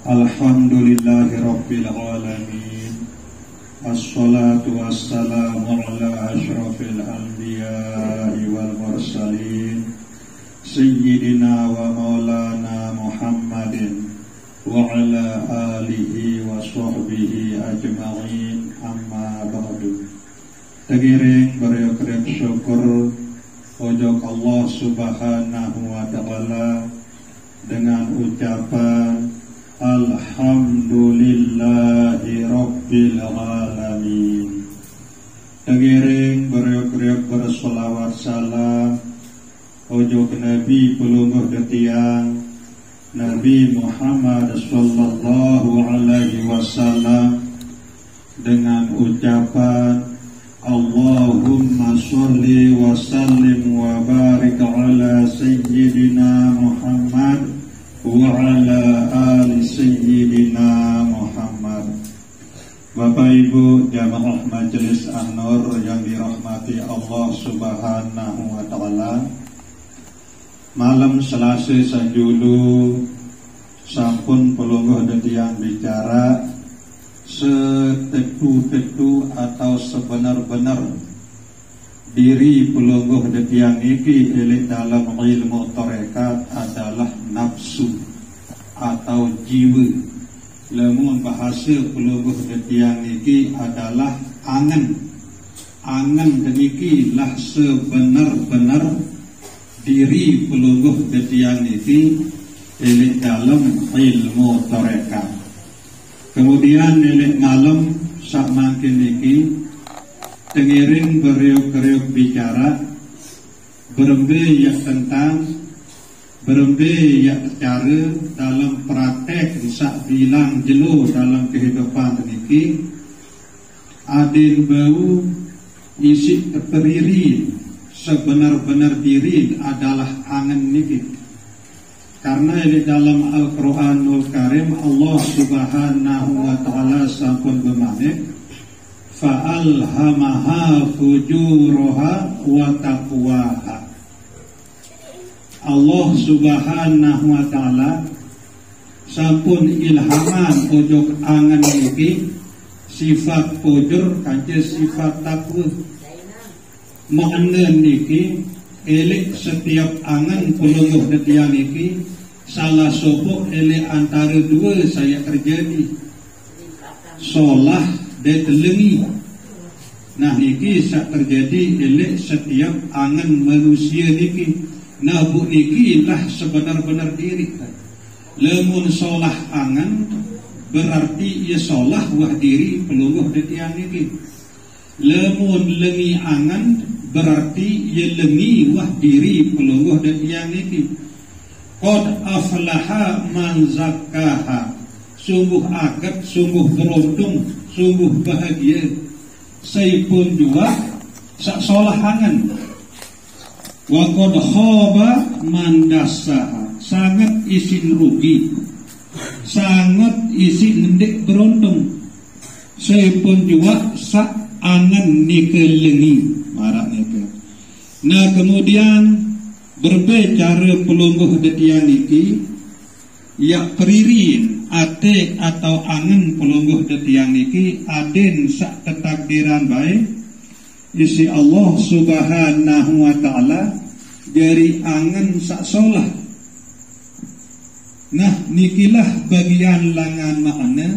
Alhamdulillahi Rabbil Alamin. Assalatu wassalamu ala ashrafil anbiya'i wal mursalin Sayyidina wa maulana Muhammadin wa ala alihi wa sahbihi ajma'in, amma ba'du. Tegiring beriuk-riuk syukur ojok Allah subhanahu wa ta'ala dengan ucapan Alhamdulillahi Rabbil Alamin. Tegiring beriuk-riuk bersolawat salam ojok Nabi pelungguh detiang Nabi Muhammad sallallahu alaihi wasallam dengan ucapan Allahumma sholli wa sallim wa barik ala Sayyidina Muhammad wa ala ali Sayyidina Muhammad. Bapak Ibu jamaah Majelis An-Nur yang dirahmati Allah subhanahu wa ta'ala, malam Selasa sanjulu sampun pelungguh detiang bicara setetu-tetu atau sebenar-benar diri pelungguh detiang iki oleh dalam ilmu tarekat adalah nafsu atau jiwa. Lamun bahasa pelungguh detiang iki adalah angan. Angan demikilah sebenar-benar diri pelungguh detiang iki oleh dalam ilmu tarekat. Kemudian nenek malam sak makin iki tengiring beriuk-riuk bicara berembe ya tentang berembe ya cara dalam praktek sak bilang jelo dalam kehidupan niki adin bau isi terperiri sebenar-benar diri adalah angan niki. Karena di dalam Al-Quranul Karim Allah subhanahu wa ta'ala sampun bermaksud fa'alhamaha fujuraha wa taqwaha. Allah subhanahu wa ta'ala sampun ilhaman ojok angan iki sifat fujur kance sifat takwa. Makna niki elek setiap angan pelungguh detiang iki salah sopok elek antara dua saya terjadi solah dan telengi. Nah niki sak terjadi elek setiap angan manusia niki. Nah bu niki lah sebenar-benar diri. Lemun solah angan berarti ia solah wah diri pelungguh detiang niki. Lemun lengi angan berarti ia lengi wah diri pelungguh detiang niki. Qad aflaha man zakkaha. Sungguh akad, sungguh beruntung, sungguh bahagia. Saya pun juga sak solahangan. Wa qad khaba man dassaha. Sangat isin rugi, sangat isin ngendek beruntung. Saya pun juga sak angan nikelengi marak nike. Nah kemudian berbicara pelungguh detiang iki ya peririn ate atau angan pelungguh detiang iki aden sak ketakdiran baik isi Allah subhanahu wa ta'ala dari angan sak solah. Nah nikilah bagian langan makna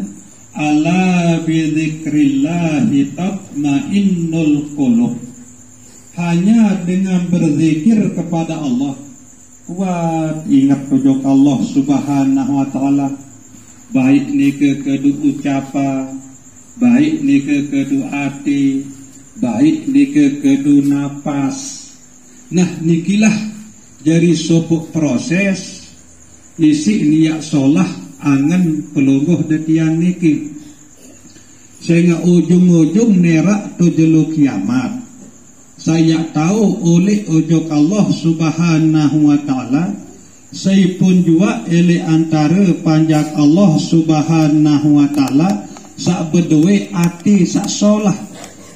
ala bidzikrillahi tatmainnul qulub. Hanya dengan berzikir kepada Allah kuat ingat ujung Allah subhanahu wa ta'ala, baik ni ke kedu ucapa, baik ni ke kedu hati, baik ni ke kedu napas. Nah nikilah jadi sopuk proses isi niat solah angan pelungguh detiang niki sehingga ujung-ujung nerak tu jelu kiamat. Saya tahu oleh ujung Allah subhanahu wa ta'ala saya pun juga oleh antara panjang Allah subhanahu wa ta'ala sak berdua ati sak solah.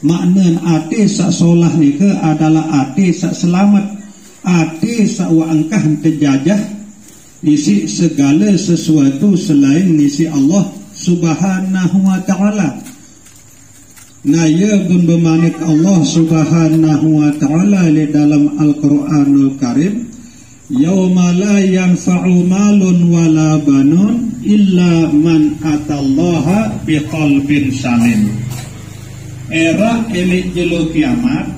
Makna ati sak solah ni ke adalah ati sak selamat, ati sak wa angkah terjajah isi segala sesuatu selain isi Allah Subhanahu wa ta'ala. Nah, ia pun bermanik Allah Subhanahu wa ta'ala di dalam Al-Quranul Karim, yauma la yanfa'u malun wala banun illa man atallaha biqalbin salim. Era elik jelo kiamat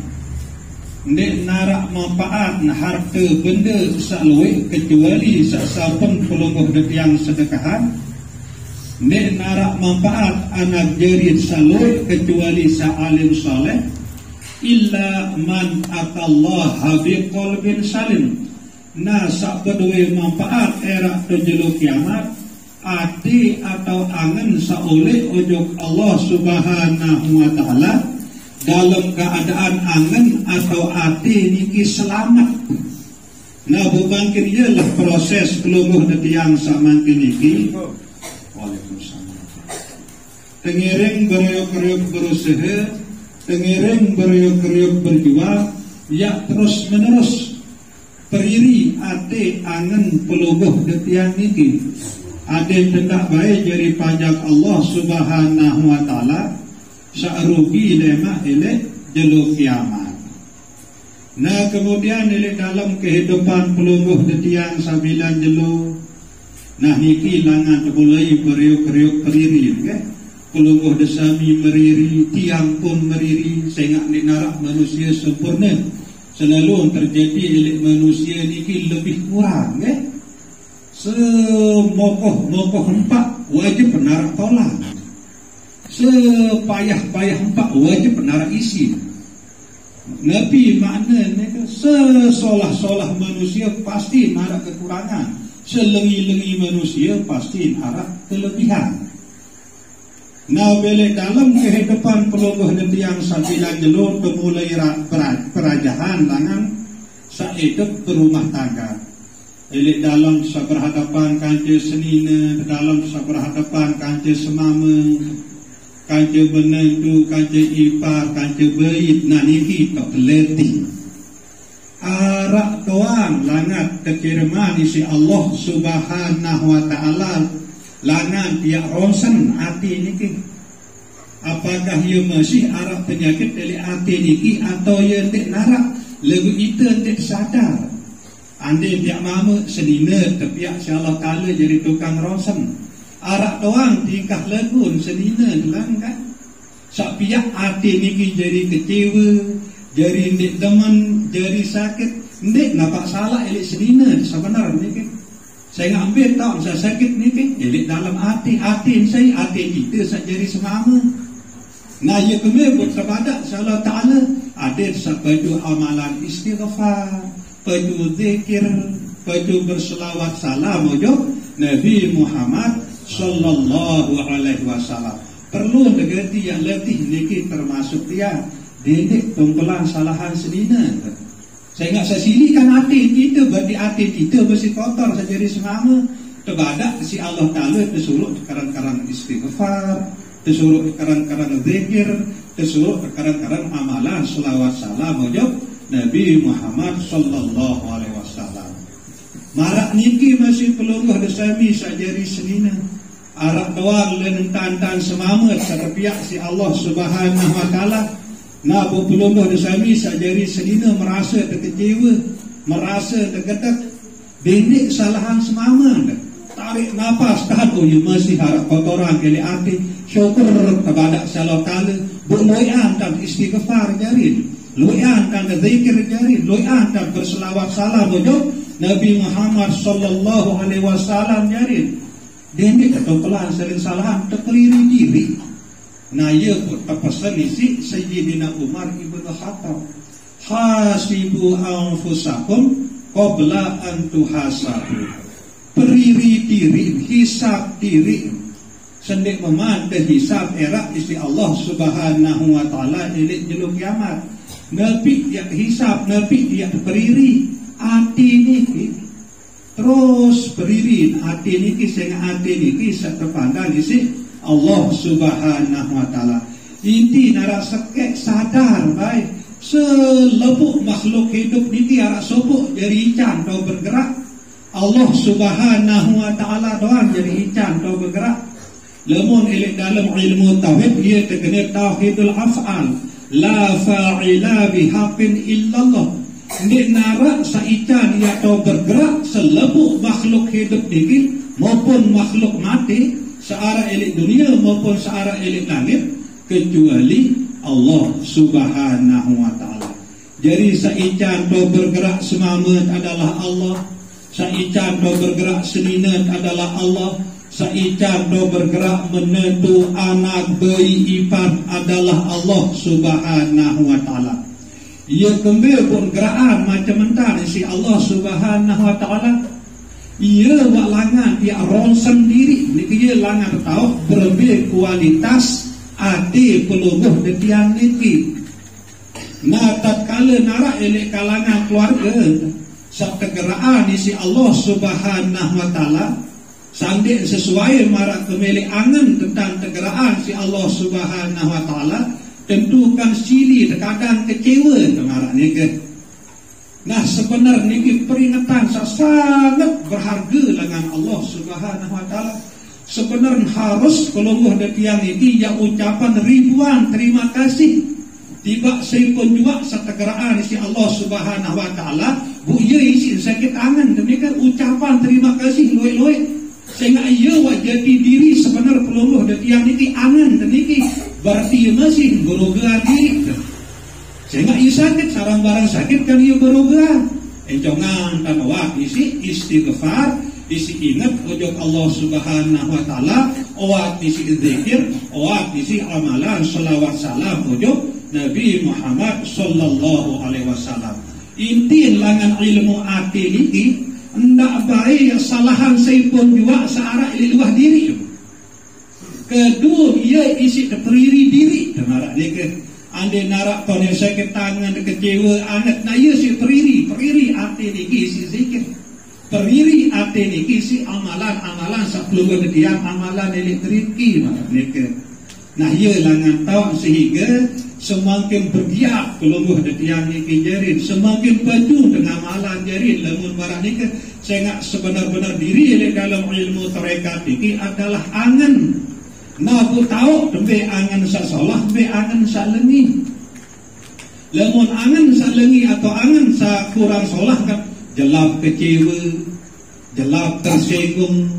ndek narak manfaat harta benda salwe kecuali sasapun pelungguh yang sedekahan. Ndek narak manfaat anak jerit salwe kecuali sa'alim saleh illa man atallaha biqalbin salim. Nah, sak kedua manfaat era terjelu kiamat ati atau angen saoleh ojok Allah Subhanahu wa ta'ala dalam keadaan angen atau ati niki selamat. Nah, bubangkir ialah proses kelumuh yang samangkin niki. Waalaikumsalam. Tengiring beriuk-riuk berusaha, tengiring beriuk-riuk berjuang, ya terus menerus periri ate angen pelubuh detiang niki. Ade tendak baik jadi pajak Allah Subhanahu wa ta'ala sa'rugi lemah elek jelu kiamat. Nah, kemudian elek dalam kehidupan pelubuh detiang sambilan jelu. Nah, niki langan mulai beriuk-riuk periri, okay? Pelubuh desami meriri, tiang pun meriri, sehingga dinarak manusia sempurna. Selalu terjadi elek manusia niki lebih kurang, okay? Semokoh-mokoh empat wajib penarak tolak, sepayah-payah empat wajib penarak isi. Nabi maknanya sesolah-solah manusia pasti narak kekurangan, selengi-lengi manusia pasti narak kelebihan. Nah, bila dalam kehidupan pelungguh yang sambilan jelur bermulai perajahan langan sahidup berumah tangga. Elik dalam saberhadapan kanca senina, dalam saberhadapan kanca semama, kanca benentu, kanca ipar, kanca beit, nah niki tak letih. Arak doang langat kekiriman isi Allah Subhanahu wa ta'ala langan tiak ronsen hati niki. Apakah ia masih arak penyakit dari hati niki atau ia tak narak lagu itu tak sadar. Andai tiap mama senina tepiak si Allah Ta'ala jadi tukang ronsen. Arak doang tingkah lagun senina gelang kan. Sak piak hati niki jadi kecewa, jadi ndik demen, jadi sakit. Ndik nampak salah elik senina sebenar niki. Saya ngambil tahu saya sakit niki, elik dalam hati saya, hati kita sak jadi semama. Nah, ia kemudian kepada Allah Ta'ala ada satu amalan istighfar, padu zikir, padu berselawat salam ujung Nabi Muhammad sallallahu alaihi wasallam. Perlu negeri yang letih niki termasuk dia didik tumpelan salahan senina. Saya ingat saya sini kan hati kita, berarti hati kita bersih kotor saja di semama. Terbadak si Allah Ta'ala tersuruh karang-karang istighfar, tersuruh karang-karang zikir, tersuruh karang-karang amalan selawat salam ujung Nabi Muhammad sallallahu alaihi wasallam. Marak niki masih pelungguh desami sajari senina. Arak doang lenentan-tan semama terpiak si Allah Subhanahu wa ta'ala. Nah, pelungguh desami sajari senina merasa terkecewa, merasa tergetak. Benik salahan semama. Tarik nafas tahan, oh you masih harap kotoran kali hati. Syukur kepada Allah Ta'ala. Berloyan dan istighfar jarin. Loyan dan zikir jari, loyan dan berselawat salam ujung Nabi Muhammad sallallahu alaihi wasallam jari. Demi ketumpelan sering salahan terperiri diri. Nah, ia pun terpesan isi Sayyidina Umar ibn Khattab. Hasibu anfusakum qabla an tuhasabu. Periri diri, hisab diri. Sendik memandai hisab era isi Allah Subhanahu wa ta'ala ilik jeluk kiamat. Nabi yang hisab, Nabi yang periri hati niki terus periri hati niki sehingga hati niki terpandang isi Allah Subhanahu wa ta'ala. Inti nara sekek sadar baik selepuk makhluk hidup niki arah sobuk dari ican atau bergerak Allah Subhanahu wa taala doang jadi ican atau bergerak. Lamun elek dalam ilmu tauhid dia terkena tauhidul af'al, la fa'ila bihaqqin illallah. Nek narak saican ia atau bergerak selebuk makhluk hidup ini maupun makhluk mati searah elek dunia maupun searah elek langit kecuali Allah Subhanahu wa taala. Jadi saican atau bergerak semamat adalah Allah, saican atau bergerak seninat adalah Allah, saican atau bergerak menentu anak bayi ipar adalah Allah Subhanahu wa taala. Ia kembali pun gerakan macam mentah si Allah Subhanahu wa taala. Ia buat langan ia ronsen diri ni dia langan tahu berbeza kualitas ati peluluh detian niki. Nah tatkala narak elek kalangan keluarga sabda geraan si Allah Subhanahu wa taala sandik sesuai marak kemeli angan tentang tegeraan si Allah Subhanahu wa taala tentukan sili terkadang kecewa kemarak ni ke. Nah sebenarnya ni peringatan sangat berharga dengan Allah Subhanahu wa taala. Sebenarnya harus pelungguh detiang ini yang ucapan ribuan terima kasih tiba saya pun juga setegeraan si Allah Subhanahu wa taala bu ia isi sakit angan demikian ucapan terima kasih luai-luai sehingga ia wajah diri sebenar pelungguh detiang ini angan demikian berarti ia masih beroga diri sehingga ia sakit sarang barang sakit kan ia beroga jangan tanawak isi istighfar isi ingat ujung Allah Subhanahu wa taala awak isi zikir awak isi amalan selawat salam ujung Nabi Muhammad sallallahu alaihi wasallam. Inti langan ilmu ati niki ndak baik salahan saipun juga searah iluah diri. Kedua ia isi teriri diri tenarak niki. Ande narak kon sakit tangan kecewa anak na ia si teriri ati niki isi zikir. Periri ati niki si amalan-amalan sapuluh ketiak amalan elektriki niki. Nah ia langan tahu sehingga semakin bergiat kelungguh detiang niki jerin semakin baju dengan amalan jerin lamun barang niki sehingga sebenar-benar diri dalam ilmu tarekat niki adalah angan. Nah aku tahu tembe angan sa salah tembe angan sa lengi. Lamun angan sa lengi atau angan sa kurang salah kan jelap kecewa, jelap tersinggung,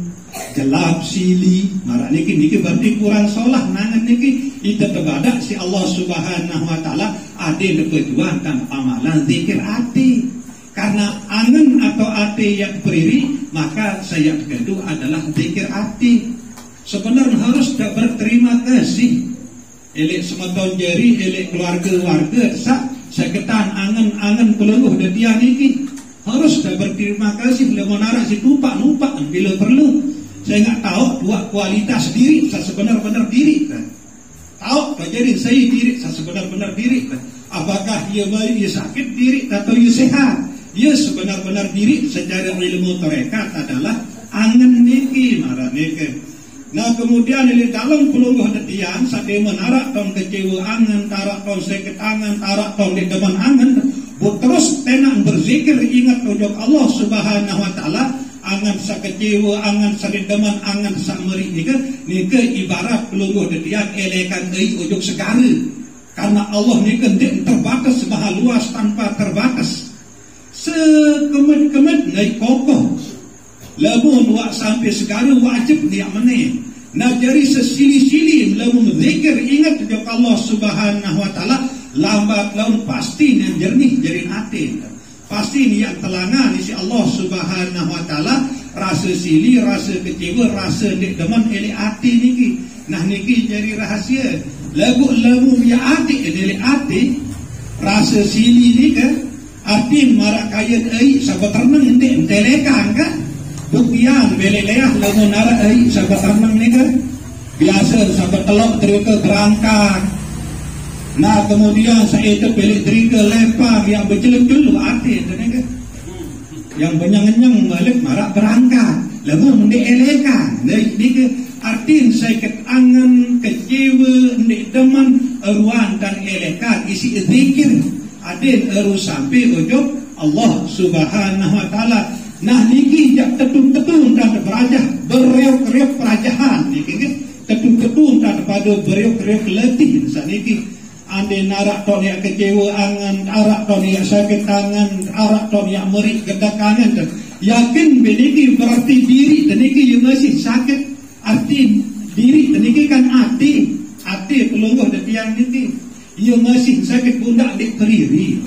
jelap sili marak niki berarti kurang salah nangan niki itu terbadak si Allah Subhanahu wa taala ada berjuangkan amalan zikir hati karena angan atau hati yang berdiri maka saya kedua adalah zikir hati sebenarnya harus berterima kasih elek semeton jeri elek keluarga-keluarga saketan angan-angan peluluh detian niki harus berterima kasih lamun arak si numpak bila perlu. Saya nggak tahu buat kualitas diri saya sebenar-benar diri kan. Tahu jadi saya diri saya sebenar-benar diri kan. Apakah ia baik ia sakit diri atau ia sehat? Ia sebenar-benar diri secara ilmu tarekat adalah angan niki marah niki. Nah kemudian di dalam pelungguh detian saya menarak tong kecewa angan tarak tong sakit angan tarak tong di depan angan terus tenang berzikir ingat ujung Allah Subhanahu wa taala angan sa kecewa angan sa deman angan sa meri nika ibarat pelungguh detian elekan deui ujung segara karena Allah nika terbatas maha luas tanpa terbatas sekemet-kemet ngai kokoh lamun wa sampai segara wajib dia meneh nah jadi sesili-sili lamun zikir ingat ujung Allah Subhanahu wa taala lambat laun pasti yang jernih jadi hati pasti ni yang telangan isi Allah Subhanahu wa taala rasa sili rasa kecewa rasa nek demen elek hati niki nah niki jadi rahasia lagu ya hati elek hati rasa sili ni ke hati marak kaya ai sabat renang ente telekan kan buktian beleleah lagu nara ai sabat renang ni ke biasa sabat telok terus berangkat. Nah kemudian saya itu pilih trigger lepak yang berceluk-celuk hati yang benyang-nyang balik marak berangkat lalu mendielekan ini artin saya ketangan kecewa ndik deman ruan dan elekan isi zikir adin eru sampai ujung Allah Subhanahu wa taala Nah niki jak tetung-tetung dan berajah bereok-reok perajahan niki kan. Tetung-tetung dan pada bereok-reok letih saniki. Ande narak ton yang kecewa angan, arak ton yang sakit tangan, arak ton yang merik gedak kangen. Yakin beniki berarti diri teniki yang masih sakit. Arti diri teniki kan hati pelungguh dan tiang niki. Ia masih sakit pundak di periri.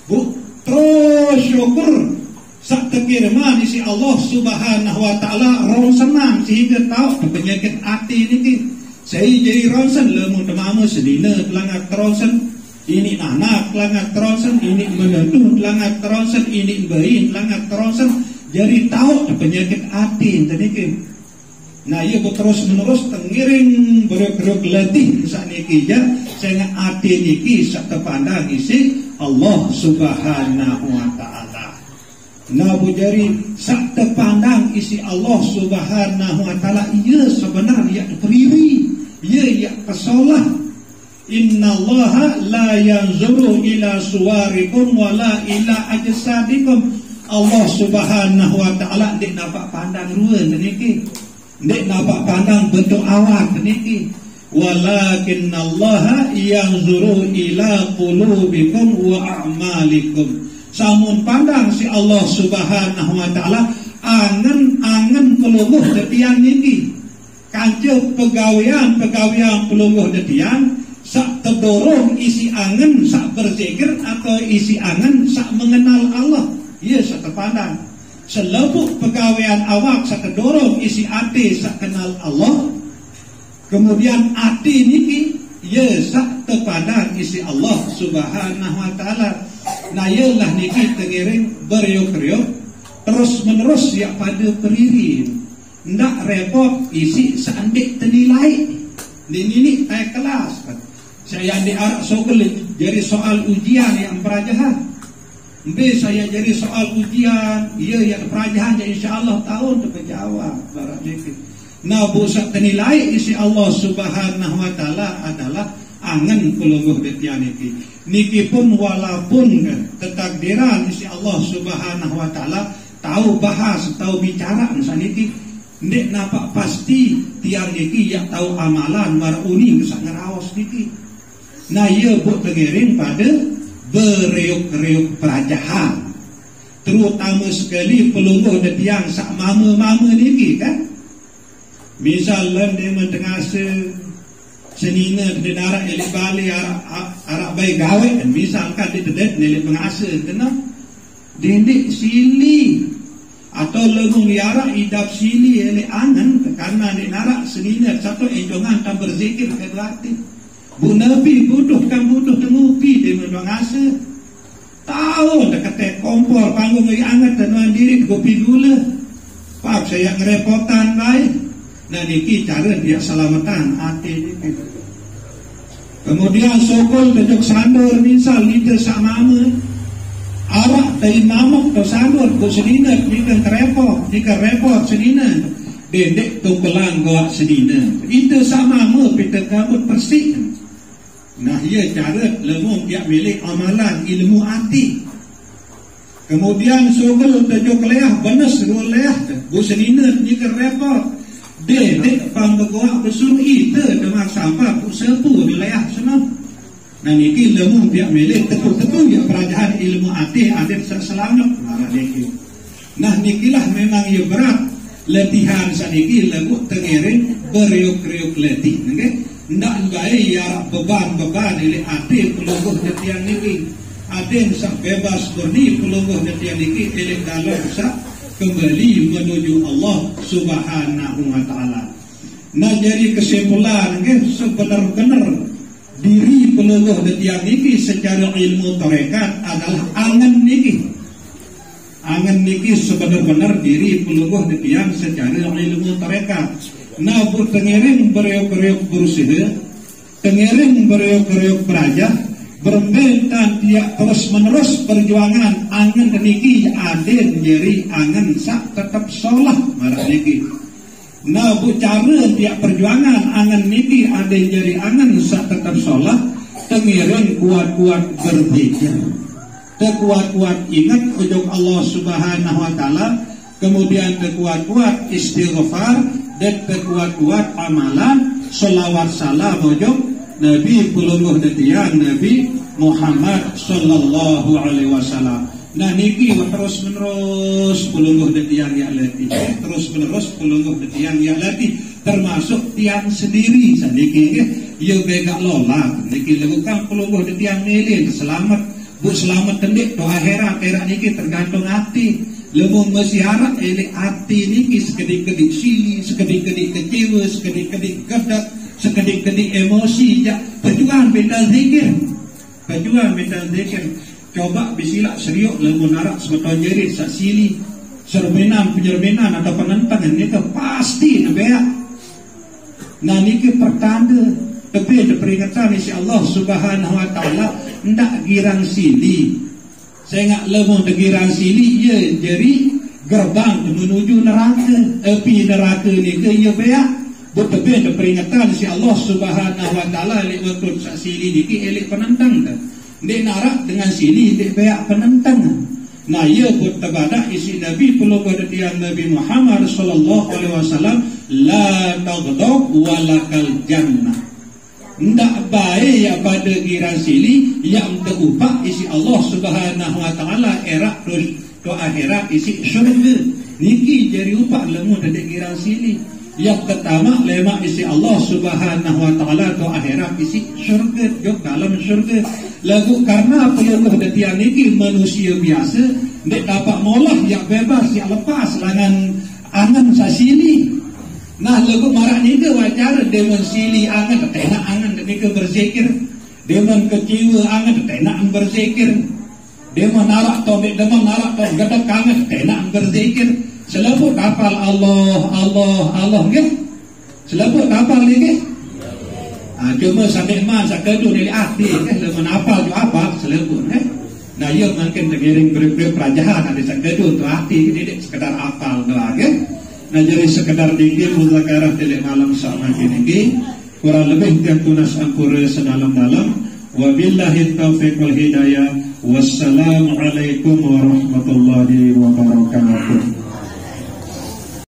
Bu, terus syukur sak tekirman isi Allah Subhanahu wa taala rong senang sehingga tahu penyakit hati niki. Saya jadi ronsen lemu temamu sedina telangat ronsen ini anak telangat ronsen ini menentu telangat ronsen ini bayi telangat ronsen jadi tahu penyakit hati niki. Nah ia terus menerus tengiring beruk-beruk letih saat niki ya sehingga hati niki sak terpandang isi Allah Subhanahu wa taala. Nah bujari sak terpandang isi Allah Subhanahu wa taala ia sebenarnya periri ia kesolah. Innallaha la yanzuru ila suwarikum wala ila ajsadikum. Allah Subhanahu wa taala ndik dapat pandang ruan niki. Ndik dapat pandang bentuk awak niki. Walakinnallaha yanzuru ila qulubikum wa a'malikum. Samun pandang si Allah Subhanahu wa taala angen-angen pelungguh detian niki. Kancil pegawian pelungguh detian sak terdorong isi angen sak berzikir atau isi angen sak mengenal Allah. Ia sak terpandang. Selebuk pegawian awak sak terdorong isi ati sak kenal Allah. Kemudian ati niki ia sak terpandang isi Allah Subhanahu wa taala. Nah ialah niki tengiring beriuk-riuk terus menerus ya pada periri. Ndak repot isi seandik tenilai. Ini naik kelas. Saya di arak sogel jadi soal ujian yang perajahan. Saya jadi soal ujian, ia yang perajahan jadi insyaallah tahun terjawab barat niki. Nah busak tenilai isi Allah Subhanahu wa taala adalah angen pelungguh detian niki. Niki pun walaupun ketakdiran isi Allah Subhanahu wa taala tahu bahas, tahu bicara niki ndek napak pasti tiang niki yang tahu amalan maruni bisa ngeraos niki. Nah ia buat tengiring pada bereuk-reuk perajahan. Terutama sekali pelungguh detiang sak mama-mama niki kan. Misalnya dia mentengase senina di darat elik bali arak bayi gawe dan misalkan di dedet nelik pengase kena dindik sili atau lengung liarak idap sili elik angan karena di narak senina satu enjongan tak berzikir ke belati. Bu Nabi butuh tengupi di pengase tahu dekat kompor panggung lagi angat dan mandiri kopi gula. Pak saya ngerepotan baik. Nah niki cara dia selamatan hati niki. Kemudian sokol tajak sandur misal liter samama arak dari mamuk atau sandur ku sedina jika repot sedina dedek tu belang goak sedina itu samama pita kabut persik. Nah ia cara lemung dia milik amalan ilmu hati. Kemudian sokol tajak leah benes dua leah ku sedina jika repot dedek panggoak bersuruh itu dengan sampah sepu wilayah senang. Nah niki lemung dia milik tetu-tetu ya perajahan ilmu hati adat selamat marah niki. Nah nikilah memang ia berat latihan saniki lagu tengiring beriuk-riuk letih nggih. Ndak gawe ya beban-beban ile hati pelungguh detian niki. Aden sak bebas berni pelungguh detian niki ile dalam sak kembali menuju Allah Subhanahu wa taala. Nah jadi kesimpulan sebenar-benar diri pelungguh detian niki secara ilmu tarekat adalah angen niki. Angen niki sebenar-benar diri pelungguh detian secara ilmu tarekat. Nah tengiring beriuk-riuk berusaha, tengiring beriuk-riuk berajah berbentan tiap terus menerus perjuangan angen niki aden jadi angen sak tetap sholat marah niki. Nah bu cara tiap perjuangan angen niki aden jadi angen sak tetap sholat tengiring kuat-kuat berzikir, kuat-kuat ingat ujung Allah Subhanahu wa taala, kemudian kuat-kuat istighfar, dan kuat-kuat amalan sholawat salam ujung Nabi pulungguh detian Nabi Muhammad sallallahu alaihi wasallam. Nah niki terus menerus pulungguh detian ya lati, terus menerus pulungguh detian ya lati, termasuk tiang sendiri saniki ya begak lola niki lakukan pulungguh detian milih selamat bu selamat tendik to akhirat niki tergantung hati. Lemung mesiarat elek hati niki sekedik-kedik sili, sekedik-kedik kecewa, sekedik-kedik kedak, sekedik-kedik emosi ya. Perjuangan benda zikir, perjuangan benda zikir. Coba bisila seriuk lemung narak sebetul jerit sak sili, sermenan penjermenan atau penentangan itu pasti nebea. Nah niki pertanda tapi peringatan insya-Allah Subhanahu wa taala ndak girang sili. Saya nggak lemong tegiran sili ya jadi gerbang menuju neraka. Api neraka ni ke ya beak. Betul peringatan si Allah Subhanahu wa taala lewat sak sili ni ke elek penentang dah. Dek narak dengan sili dek beak penentang. Nah ya bertabadah isi Nabi perlu kedatian Nabi Muhammad sallallahu alaihi wasallam la taghdab walakal jannah. Ndak baik ya pada giran sili yang terupah isi Allah Subhanahu wa taala erak terus ke akhirat isi syurga. Niki jadi upah lemu dari giran sili. Yang pertama lemak isi Allah Subhanahu wa taala ke akhirat isi syurga, jok dalam syurga. Lagu karena apa yang kedatian niki manusia biasa ndak dapat molah yang bebas yang lepas langan angan sasili. Nah lagu marah ni ke wajar demon sili angan tenak angan demi berzikir, demon kecewa angan tenak berzikir, demon narak to demon narak to gadak angan tenak berzikir. Selalu kapal Allah ke? Selalu kapal ni ke? Cuma sampai man sakadu ni hati ke lemon apal tu apa selalu ke? Nah ia mungkin tergiring perajahan ada sakadu tu hati ini sekedar apal doang ke? Nah jadi sekedar dikir muzakarah di malam sama ini kurang lebih yang tunas ampura sedalam-dalam. Wabillahi taufiq wal hidayah. Wassalamualaikum warahmatullahi wabarakatuh.